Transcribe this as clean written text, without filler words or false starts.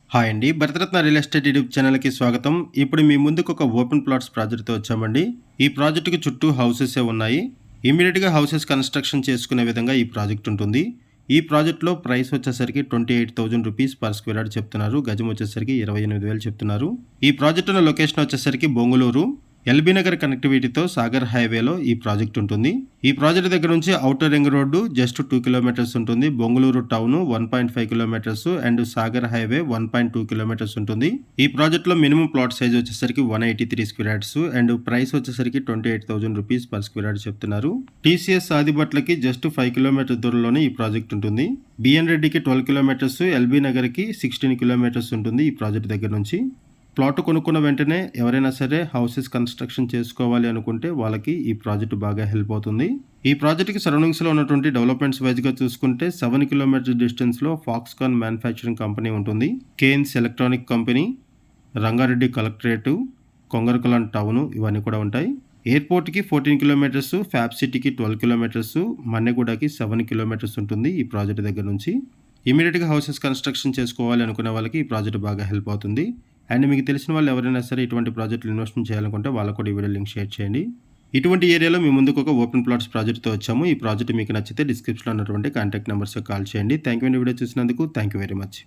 Hi అండి. Bharat Ratna real estate YouTube ఛానల్‌కి స్వాగతం. ఇప్పుడు మీ ముందుకు ఒక ఓపెన్ ప్లాట్స్ ప్రాజెక్ట్‌తో వచ్చామండి. ఈ ప్రాజెక్ట్‌కి చుట్టూ హౌసెసే ఉన్నాయి. ఇమ్మీడియేట్‌గా హౌసెస్ కన్‌స్ట్రక్షన్ చేసుకునే విధంగా ఈ ప్రాజెక్ట్ ఉంటుంది. ఈ ప్రాజెక్ట్‌లో ప్రైస్ వచ్చేసరికి రూ. 28,000 పర్ స్క్వేర్ యార్డ్ చెప్తున్నారు. గజం వచ్చేసరికి 28,000 చెప్తున్నారు. ఈ ప్రాజెక్ట్ ఉన్న లొకేషన్ వచ్చేసరికి బొంగుళూరు. ఎల్బీ నగర్ కనెక్టివిటీతో సాగర్ హైవేలో ఈ ప్రాజెక్ట్ ఉంటుంది. ఈ ప్రాజెక్ట్ దగ్గర నుంచి outer ring road just 2 kilometres ఉంటుంది. Bongloor town 1.5 kilometres and Sagar highway 1.2 kilometres ఉంటుంది. ఈ ప్రాజెక్ట్లో మినిమం ప్లాట్ సైజ్ వచ్చేసరికి 183 స్క్వేర్ యార్డ్స్ అండ్ ప్రైస్ వచ్చేసరికి రూ. 28,000 పర్ స్క్వేర్ యార్డ్ చెప్తున్నారు. టీసీఎస్ ఆదిబట్లకి జస్ట్ 5 కిలోమీటర్ దూరంలోనే ఈ ప్రాజెక్ట్ ఉంటుంది. బిఎన్ రెడ్డికి 12 కిలోమీటర్స్, ఎల్బీ నగర్కి 16 కిలోమీటర్స్ ఉంటుంది ఈ ప్రాజెక్ట్ దగ్గర నుంచి. ప్లాట్ కొనుక్కున్న వెంటనే ఎవరైనా సరే హౌసెస్ కన్స్ట్రక్షన్ చేసుకోవాలి అనుకుంటే వాళ్ళకి ఈ ప్రాజెక్ట్ బాగా హెల్ప్ అవుతుంది. ఈ ప్రాజెక్ట్కి సరౌండింగ్స్లో ఉన్నటువంటి డెవలప్మెంట్స్ వైజ్గా చూసుకుంటే 7 కిలోమీటర్స్ డిస్టెన్స్లో ఫాక్స్కాన్ మ్యానుఫ్యాక్చరింగ్ కంపెనీ ఉంటుంది. Kaynes electronic company, Rangareddy collectorate, Kongara Kalan town ఇవన్నీ కూడా ఉంటాయి. ఎయిర్పోర్ట్కి 14 కిలోమీటర్స్, ఫ్యాబ్ సిటీకి 12 కిలోమీటర్స్, మన్నెగూడకి 7 కిలోమీటర్స్ ఉంటుంది ఈ ప్రాజెక్ట్ దగ్గర నుంచి. ఇమీడియట్గా హౌసెస్ కన్స్ట్రక్షన్ చేసుకోవాలి అనుకునే వాళ్ళకి ఈ ప్రాజెక్ట్ బాగా హెల్ప్ అవుతుంది. అండ్ మీకు తెలిసిన వాళ్ళు ఎవరైనా సరే ఇటువంటి ప్రాజెక్టులు ఇన్వెస్ట్మెంట్ చేయాలనుకుంటే వాళ్ళకు కూడా ఈ వీడియో లింక్ షేర్ చేయండి. ఇటువంటి ఏరియాలో మీ ముందుకు ఒక ఓపెన్ ప్లాట్స్ ప్రాజెక్ట్తో వచ్చాము. ఈ ప్రాజెక్ట్ మీకు నచ్చితే డిస్క్రిప్షన్లో ఉన్నటువంటి కాంటాక్ట్ నెంబర్స్కి కాల్ చేయండి. థ్యాంక్ యూ అండి వీడియో చూసినందుకు. Thank you very much.